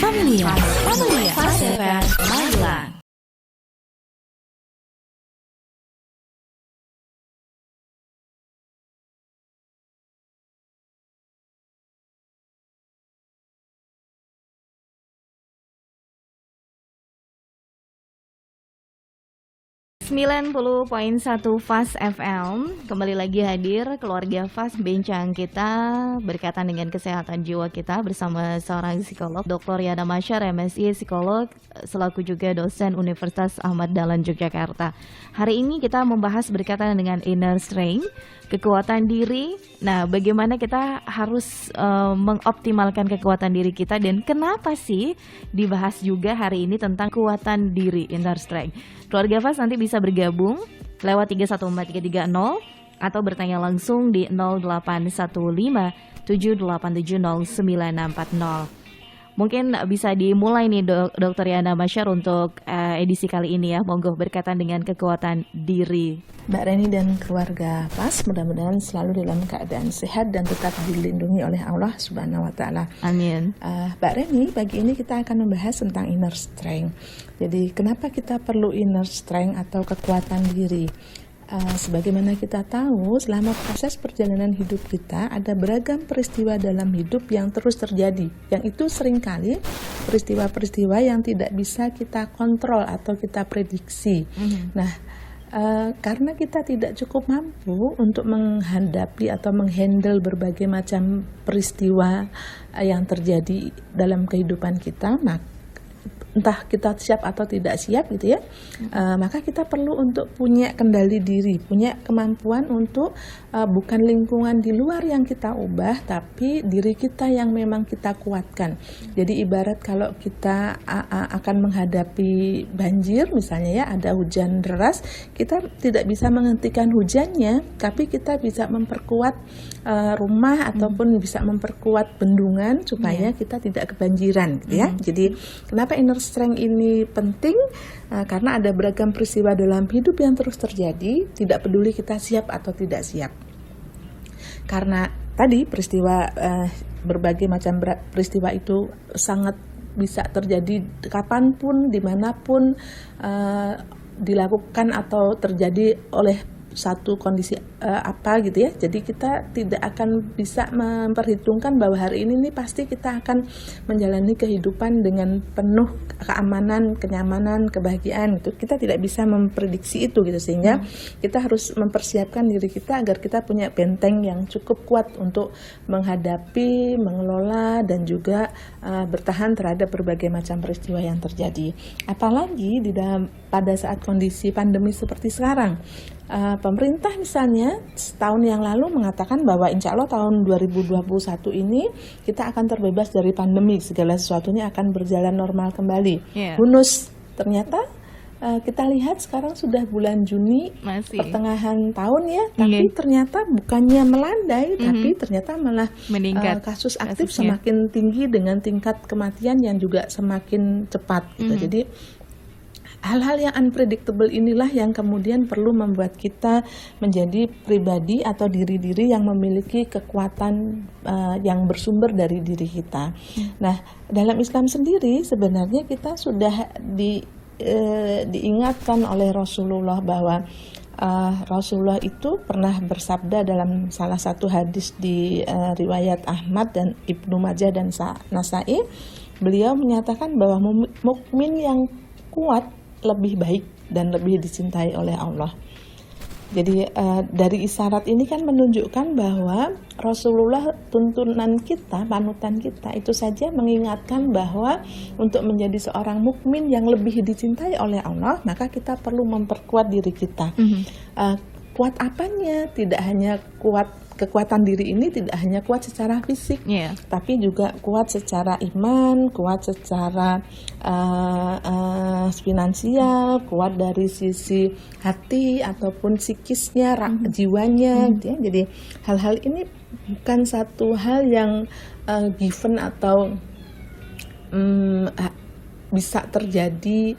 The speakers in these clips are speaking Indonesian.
Familia Fast FM Magelang. .1 Fast FM kembali lagi hadir keluarga Fast, bincang kita berkaitan dengan kesehatan jiwa kita bersama seorang psikolog Dr. Yana Masyar, MSI Psikolog, selaku juga dosen Universitas Ahmad Dahlan Yogyakarta. Hari ini kita membahas berkaitan dengan inner strength, kekuatan diri. Nah, bagaimana kita harus mengoptimalkan kekuatan diri kita, dan kenapa sih dibahas juga hari ini tentang kekuatan diri, inner strength. Keluarga Fast nanti bisa bergabung lewat 314330 atau bertanya langsung di 0815 7870940. Mungkin bisa dimulai nih Dr. Yana Masyar untuk edisi kali ini ya. Monggo, berkaitan dengan kekuatan diri. Mbak Reni dan keluarga Fast mudah-mudahan selalu dalam keadaan sehat dan tetap dilindungi oleh Allah Subhanahu wa taala. Amin. Mbak Reni, pagi ini kita akan membahas tentang inner strength. Jadi kenapa kita perlu inner strength atau kekuatan diri? Sebagaimana kita tahu, selama proses perjalanan hidup kita ada beragam peristiwa dalam hidup yang terus terjadi, yang itu seringkali peristiwa-peristiwa yang tidak bisa kita kontrol atau kita prediksi. Nah, karena kita tidak cukup mampu untuk menghadapi atau menghandle berbagai macam peristiwa yang terjadi dalam kehidupan kita, entah kita siap atau tidak siap gitu ya, maka kita perlu untuk punya kendali diri, punya kemampuan untuk bukan lingkungan di luar yang kita ubah, tapi diri kita yang memang kita kuatkan. Jadi ibarat kalau kita akan menghadapi banjir misalnya ya, ada hujan deras, kita tidak bisa menghentikan hujannya, tapi kita bisa memperkuat rumah ataupun bisa memperkuat bendungan supaya kita tidak kebanjiran gitu ya. Jadi kenapa inner strength ini penting? Karena ada beragam peristiwa dalam hidup yang terus terjadi, tidak peduli kita siap atau tidak siap. Karena tadi peristiwa berbagai macam peristiwa itu sangat bisa terjadi kapanpun, dimanapun, dilakukan atau terjadi oleh satu kondisi apa gitu ya. Jadi kita tidak akan bisa memperhitungkan bahwa hari ini nih pasti kita akan menjalani kehidupan dengan penuh keamanan, kenyamanan, kebahagiaan gitu. Kita tidak bisa memprediksi itu gitu, sehingga kita harus mempersiapkan diri kita agar kita punya benteng yang cukup kuat untuk menghadapi, mengelola dan juga bertahan terhadap berbagai macam peristiwa yang terjadi. Apalagi pada saat kondisi pandemi seperti sekarang. Pemerintah misalnya setahun yang lalu mengatakan bahwa insya Allah tahun 2021 ini kita akan terbebas dari pandemi, segala sesuatunya akan berjalan normal kembali. Hunus, ternyata kita lihat sekarang sudah bulan Juni, pertengahan tahun ya, tapi ternyata bukannya melandai, tapi ternyata malah meningkat. Kasus aktif semakin tinggi dengan tingkat kematian yang juga semakin cepat gitu. Jadi hal-hal yang unpredictable inilah yang kemudian perlu membuat kita menjadi pribadi atau diri-diri yang memiliki kekuatan yang bersumber dari diri kita. Nah, dalam Islam sendiri sebenarnya kita sudah diingatkan oleh Rasulullah bahwa Rasulullah itu pernah bersabda dalam salah satu hadis di riwayat Ahmad dan Ibnu Majah dan Nasai. Beliau menyatakan bahwa mukmin yang kuat lebih baik dan lebih dicintai oleh Allah. Jadi dari isyarat ini kan menunjukkan bahwa Rasulullah, tuntunan kita, panutan kita itu saja mengingatkan bahwa untuk menjadi seorang mukmin yang lebih dicintai oleh Allah, maka kita perlu memperkuat diri kita. Kuat apanya? Tidak hanya kekuatan diri ini tidak hanya kuat secara fisik, tapi juga kuat secara iman, kuat secara finansial, kuat dari sisi hati ataupun psikisnya, jiwanya. Gitu ya. Jadi hal-hal ini bukan satu hal yang given atau bisa terjadi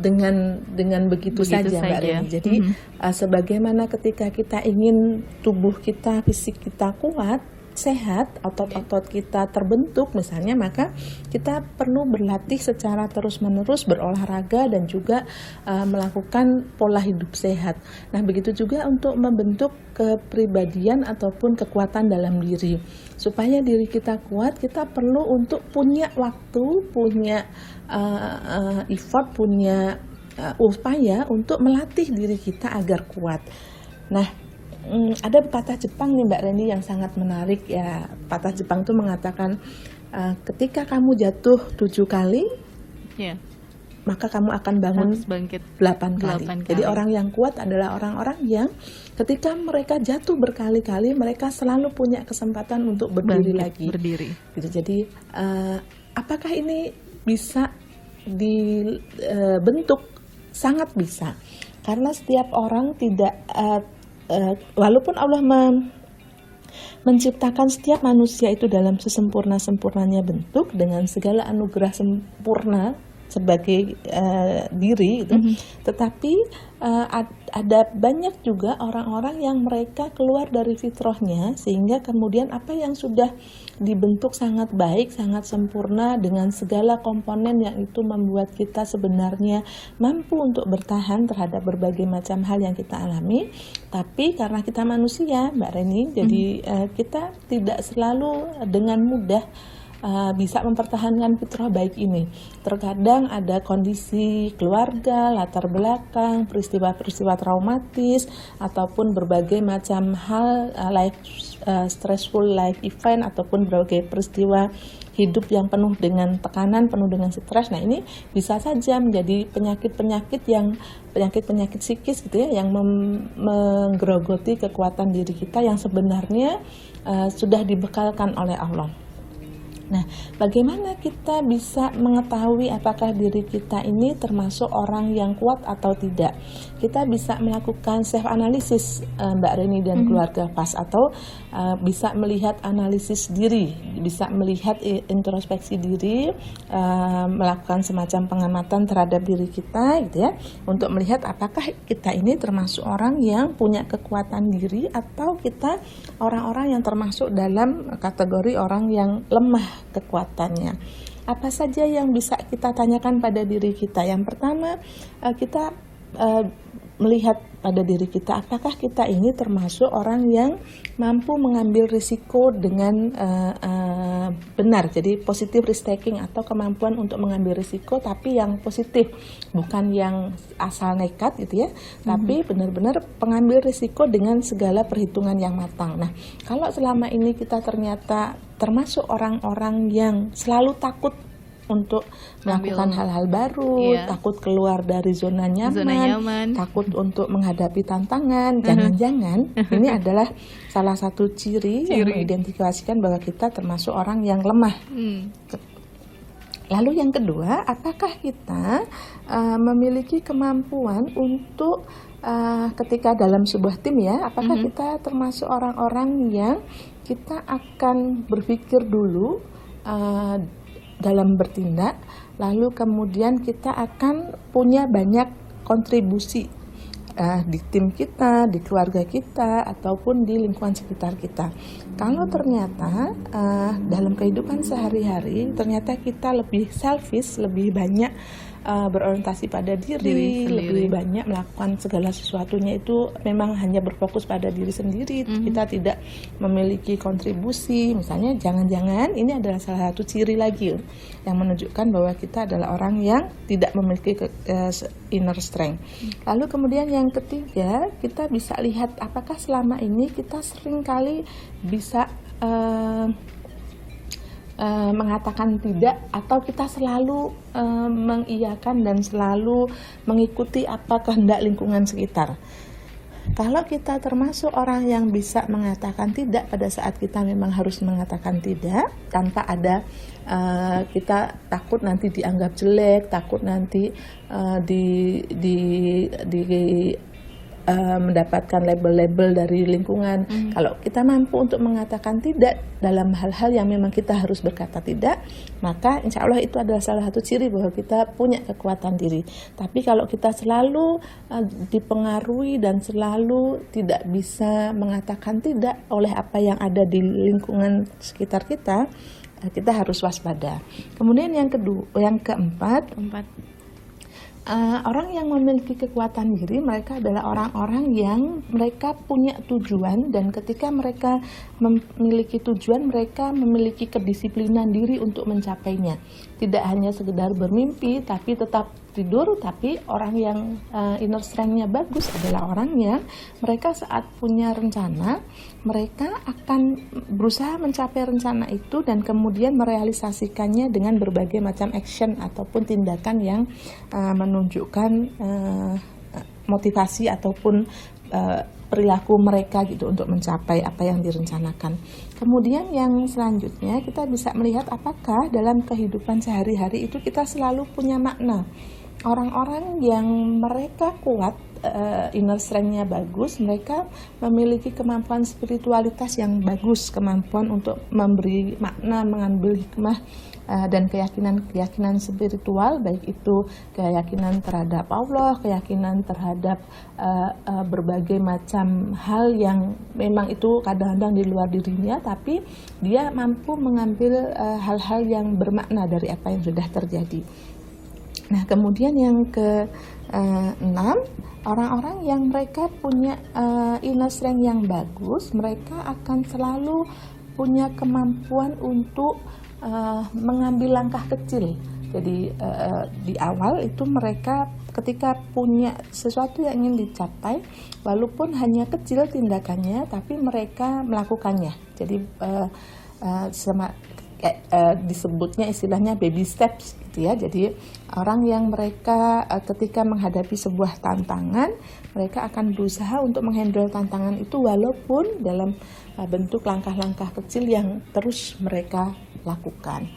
dengan begitu saja Mbak Reni. Jadi sebagaimana ketika kita ingin tubuh kita, fisik kita kuat, sehat, otot-otot kita terbentuk misalnya, maka kita perlu berlatih secara terus-menerus, berolahraga dan juga melakukan pola hidup sehat. Nah, begitu juga untuk membentuk kepribadian ataupun kekuatan dalam diri. Supaya diri kita kuat, kita perlu untuk punya waktu, punya effort, punya upaya untuk melatih diri kita agar kuat. Nah, ada pepatah Jepang nih Mbak Reni yang sangat menarik ya. Pepatah Jepang itu mengatakan ketika kamu jatuh 7 kali, maka kamu akan bangun 8 kali. Jadi orang yang kuat adalah orang-orang yang ketika mereka jatuh berkali-kali, mereka selalu punya kesempatan untuk berdiri lagi. Gitu. Jadi apakah ini bisa dibentuk? Sangat bisa. Karena setiap orang tidak walaupun Allah menciptakan setiap manusia itu dalam sesempurna-sempurnanya bentuk dengan segala anugerah sempurna sebagai diri itu, tetapi ada banyak juga orang-orang yang mereka keluar dari fitrahnya, sehingga kemudian apa yang sudah dibentuk sangat baik, sangat sempurna dengan segala komponen yang itu membuat kita sebenarnya mampu untuk bertahan terhadap berbagai macam hal yang kita alami. Tapi karena kita manusia, Mbak Reni, jadi kita tidak selalu dengan mudah bisa mempertahankan fitrah baik ini. Terkadang ada kondisi keluarga, latar belakang, peristiwa-peristiwa traumatis, ataupun berbagai macam hal stressful life event, ataupun berbagai peristiwa hidup yang penuh dengan tekanan, penuh dengan stres. Nah, ini bisa saja menjadi penyakit-penyakit psikis gitu ya, yang menggerogoti kekuatan diri kita yang sebenarnya sudah dibekalkan oleh Allah. Nah, bagaimana kita bisa mengetahui apakah diri kita ini termasuk orang yang kuat atau tidak? Kita bisa melakukan self analysis, Mbak Reni dan keluarga PAS, atau bisa melihat analisis diri, bisa melihat introspeksi diri, melakukan semacam pengamatan terhadap diri kita gitu ya, untuk melihat apakah kita ini termasuk orang yang punya kekuatan diri atau kita orang-orang yang termasuk dalam kategori orang yang lemah kekuatannya. Apa saja yang bisa kita tanyakan pada diri kita? Yang pertama, kita melihat pada diri kita, apakah kita ini termasuk orang yang mampu mengambil risiko dengan benar. Jadi positive risk taking, atau kemampuan untuk mengambil risiko tapi yang positif, bukan yang asal nekat gitu ya, tapi benar-benar pengambil risiko dengan segala perhitungan yang matang. Nah, kalau selama ini kita ternyata termasuk orang-orang yang selalu takut untuk melakukan hal-hal baru, takut keluar dari zona nyaman, takut untuk menghadapi tantangan. Jangan-jangan ini adalah salah satu ciri yang mengidentifikasikan bahwa kita termasuk orang yang lemah. Lalu yang kedua, apakah kita memiliki kemampuan untuk ketika dalam sebuah tim ya, apakah kita termasuk orang-orang yang kita akan berpikir dulu dalam bertindak, lalu kemudian kita akan punya banyak kontribusi di tim kita, di keluarga kita, ataupun di lingkungan sekitar kita. Kalau ternyata dalam kehidupan sehari-hari ternyata kita lebih selfish, lebih banyak berorientasi pada diri, lebih banyak melakukan segala sesuatunya itu memang hanya berfokus pada diri sendiri, kita tidak memiliki kontribusi, misalnya, jangan-jangan ini adalah salah satu ciri lagi yang menunjukkan bahwa kita adalah orang yang tidak memiliki inner strength. Lalu kemudian yang ketiga, kita bisa lihat apakah selama ini kita sering kali bisa mengatakan tidak, atau kita selalu mengiyakan dan selalu mengikuti apa kehendak lingkungan sekitar. Kalau kita termasuk orang yang bisa mengatakan tidak pada saat kita memang harus mengatakan tidak, tanpa ada kita takut nanti dianggap jelek, takut nanti mendapatkan label-label dari lingkungan. Kalau kita mampu untuk mengatakan tidak dalam hal-hal yang memang kita harus berkata tidak, maka insya Allah itu adalah salah satu ciri bahwa kita punya kekuatan diri. Tapi kalau kita selalu dipengaruhi dan selalu tidak bisa mengatakan tidak oleh apa yang ada di lingkungan sekitar kita, kita harus waspada. Kemudian yang keempat, orang yang memiliki kekuatan diri, mereka adalah orang-orang yang mereka punya tujuan, dan ketika mereka memiliki tujuan, mereka memiliki kedisiplinan diri untuk mencapainya. Tidak hanya sekedar bermimpi tapi tetap tidur, tapi orang yang inner strength-nya bagus adalah orang yang mereka saat punya rencana, mereka akan berusaha mencapai rencana itu dan kemudian merealisasikannya dengan berbagai macam action ataupun tindakan yang menunjukkan motivasi ataupun perilaku mereka gitu untuk mencapai apa yang direncanakan. Kemudian yang selanjutnya kita bisa melihat apakah dalam kehidupan sehari-hari itu kita selalu punya makna. Orang-orang yang mereka kuat, inner strength-nya bagus, mereka memiliki kemampuan spiritualitas yang bagus, kemampuan untuk memberi makna, mengambil hikmah dan keyakinan spiritual, baik itu keyakinan terhadap Allah, keyakinan terhadap berbagai macam hal yang memang itu kadang-kadang di luar dirinya, tapi dia mampu mengambil hal-hal yang bermakna dari apa yang sudah terjadi. Nah, kemudian yang ke-6, orang-orang yang mereka punya inner strength yang bagus, mereka akan selalu punya kemampuan untuk mengambil langkah kecil. Jadi di awal itu mereka ketika punya sesuatu yang ingin dicapai, walaupun hanya kecil tindakannya, tapi mereka melakukannya. Jadi disebutnya istilahnya baby steps gitu ya. Jadi orang yang mereka ketika menghadapi sebuah tantangan, mereka akan berusaha untuk menghandle tantangan itu walaupun dalam bentuk langkah-langkah kecil yang terus mereka lakukan.